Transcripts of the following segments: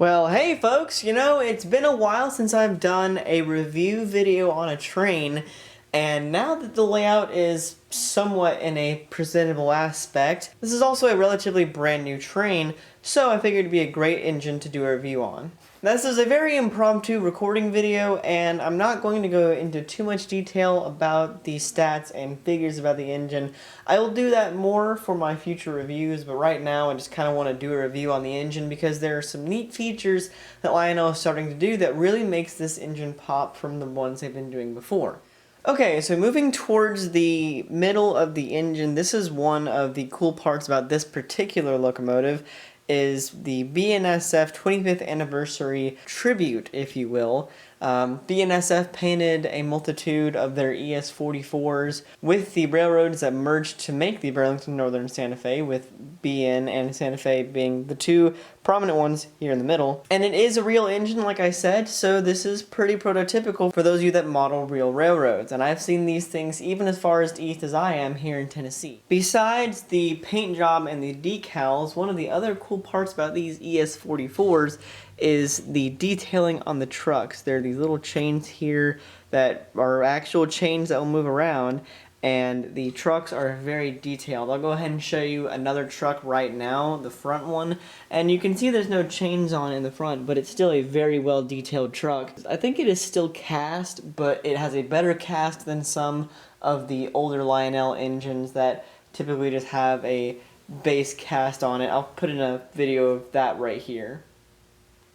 Well, hey folks, it's been a while since I've done a review video on a train, and now that the layout is somewhat in a presentable aspect, this is also a relatively brand new train, so I figured it'd be a great engine to do a review on. This is a very impromptu recording video, and I'm not going to go into too much detail about the stats and figures about the engine. I will do that more for my future reviews, but right now I just kind of want to do a review on the engine because there are some neat features that Lionel is starting to do that really makes this engine pop from the ones they've been doing before. Okay, so moving towards the middle of the engine, this is one of the cool parts about this particular locomotive, is the BNSF 25th anniversary tribute, if you will. BNSF painted a multitude of their ES44s with the railroads that merged to make the Burlington Northern Santa Fe, with BN and Santa Fe being the two prominent ones here in the middle. And it is a real engine, like I said, so this is pretty prototypical for those of you that model real railroads. And I've seen these things even as far as east as I am here in Tennessee. Besides the paint job and the decals, one of the other cool parts about these ES44s is the detailing on the trucks. There are these little chains here that are actual chains that will move around, and the trucks are very detailed. I'll go ahead and show you another truck right now, the front one, and you can see there's no chains on in the front, but it's still a very well detailed truck. I think it is still cast, but it has a better cast than some of the older Lionel engines that typically just have a base cast on it. I'll put in a video of that right here.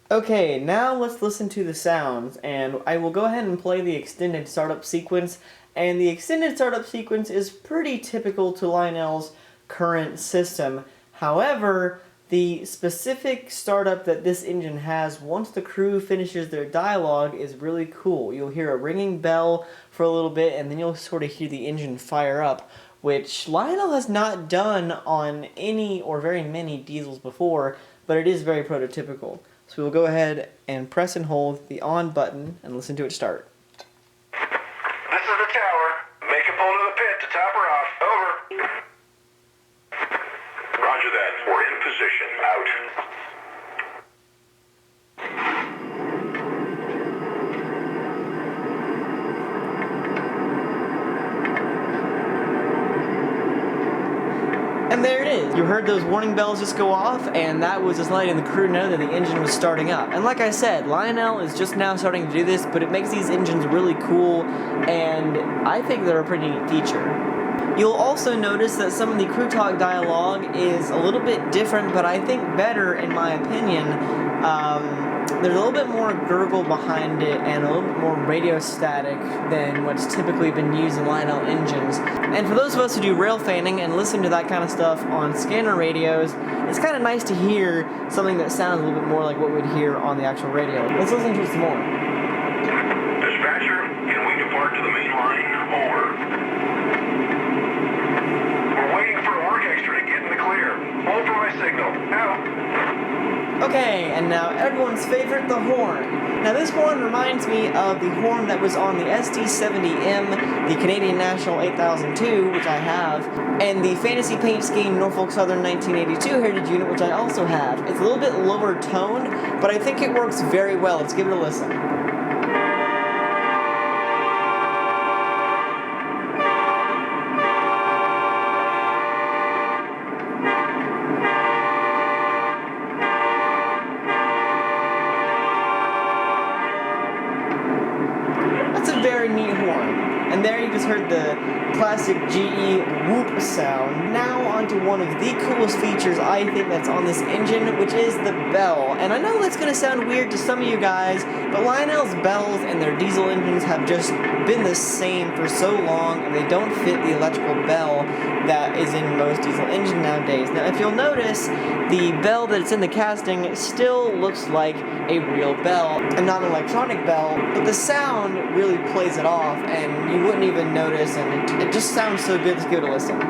Okay, now let's listen to the sounds, and I will go ahead and play the extended startup sequence, and the extended startup sequence is pretty typical to Lionel's current system. However, the specific startup that this engine has once the crew finishes their dialogue is really cool. You'll hear a ringing bell for a little bit, and then you'll sort of hear the engine fire up, which Lionel has not done on any or very many diesels before, but it is very prototypical. So we'll go ahead and press and hold the on button and listen to it start. This is the tower. Make a pull to the pit to top her off. Over. Roger that. We're in position. Out. And there it is. You heard those warning bells just go off, and that was just letting the crew know that the engine was starting up. And like I said, Lionel is just now starting to do this, but it makes these engines really cool, and I think they're a pretty neat feature. You'll also notice that some of the crew talk dialogue is a little bit different, but I think better in my opinion. There's a little bit more gurgle behind it and a little bit more radio static than what's typically been used in Lionel engines. And for those of us who do rail fanning and listen to that kind of stuff on scanner radios, it's kind of nice to hear something that sounds a little bit more like what we'd hear on the actual radio. Let's listen to it some more. Dispatcher, can we depart to the main line? Over. We're waiting for work extra to get in the clear. Hold for my signal. Out. Okay, and now everyone's favorite, the horn. Now this horn reminds me of the horn that was on the SD70M, the Canadian National 8002, which I have, and the Fantasy Paint Scheme Norfolk Southern 1982 Heritage Unit, which I also have. It's a little bit lower toned, but I think it works very well. Let's give it a listen. Very neat horn. And there you just heard the classic GE whoop sound. Now onto one of the coolest features I think that's on this engine, which is the bell. And I know that's going to sound weird to some of you guys, but Lionel's bells and their diesel engines have just been the same for so long, and they don't fit the electrical bell that is in most diesel engines nowadays. Now if you'll notice, the bell that's in the casting still looks like a real bell and not an electronic bell, but the sound really plays it off and you wouldn't even notice, and it just sounds so good. Let's give it a listen.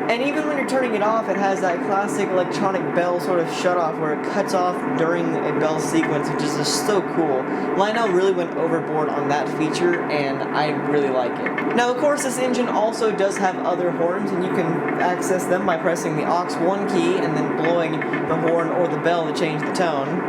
And even when you're you're turning it off, it has that classic electronic bell sort of shut off where it cuts off during a bell sequence, which is just so cool. Lionel really went overboard on that feature, and I really like it. Now, of course, this engine also does have other horns, and you can access them by pressing the aux 1 key and then blowing the horn or the bell to change the tone.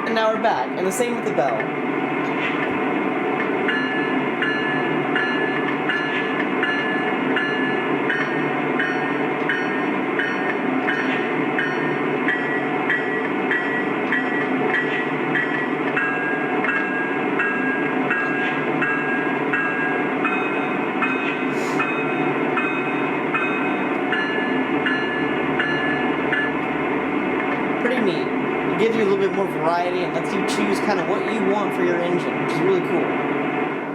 And now we're back, and the same with the bell. Pretty neat. It gives you a little bit more variety and lets you choose kind of what you want for your engine, which is really cool.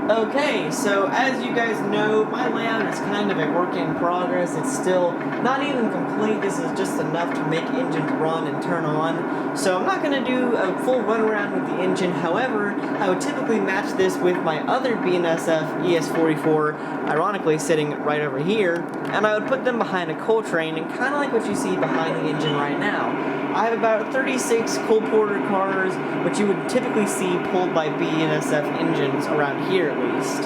Okay, so as you guys know, my layout is kind of a work in progress. It's still not even complete. This is just enough to make engines run and turn on. So I'm not going to do a full run around with the engine. However, I would typically match this with my other BNSF ES44, ironically sitting right over here, and I would put them behind a coal train, and kind of like what you see behind the engine right now. I have about 36 coal porter cars, which you would typically see pulled by BNSF engines around here at least.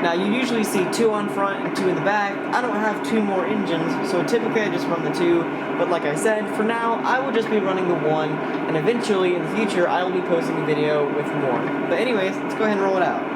Now you usually see 2 on front and 2 in the back. I don't have 2 more engines, so typically I just run the 2, but like I said, for now I will just be running the 1, and eventually in the future I will be posting a video with more. But anyways, let's go ahead and roll it out.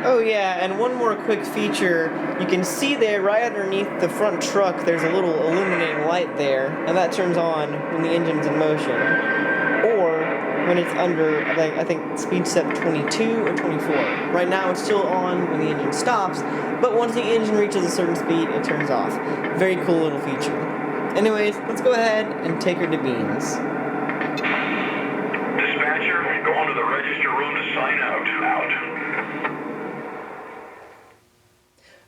Oh yeah, and one more quick feature, you can see there right underneath the front truck there's a little illuminating light there, and that turns on when the engine's in motion. Or when it's under, I think, speed step 22 or 24. Right now it's still on when the engine stops, but once the engine reaches a certain speed, it turns off. Very cool little feature. Anyways, let's go ahead and take her to Beans. Dispatcher, go on to the register room to sign out.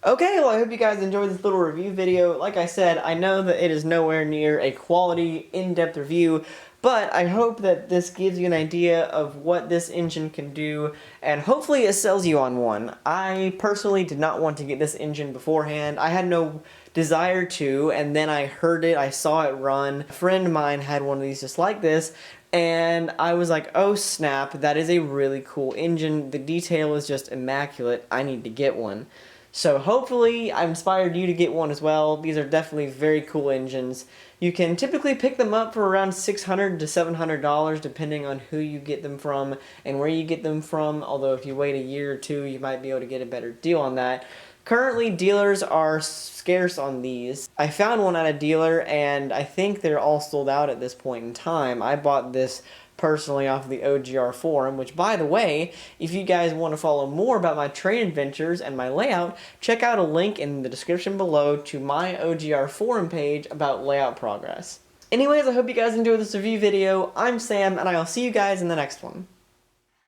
Okay, well I hope you guys enjoyed this little review video. Like I said, I know that it is nowhere near a quality, in-depth review, but I hope that this gives you an idea of what this engine can do, and hopefully it sells you on one. I personally did not want to get this engine beforehand. I had no desire to, and then I heard it, I saw it run. A friend of mine had one of these just like this, and I was like, oh snap, that is a really cool engine. The detail is just immaculate. I need to get one. So hopefully I inspired you to get one as well. These are definitely very cool engines. You can typically pick them up for around $600 to $700 depending on who you get them from and where you get them from, although if you wait a year or two you might be able to get a better deal on that. Currently dealers are scarce on these. I found one at a dealer and I think they're all sold out at this point in time. I bought this personally off of the OGR forum, which by the way, if you guys want to follow more about my train adventures and my layout, check out a link in the description below to my OGR forum page about layout progress. Anyways, I hope you guys enjoyed this review video. I'm Sam, and I'll see you guys in the next one.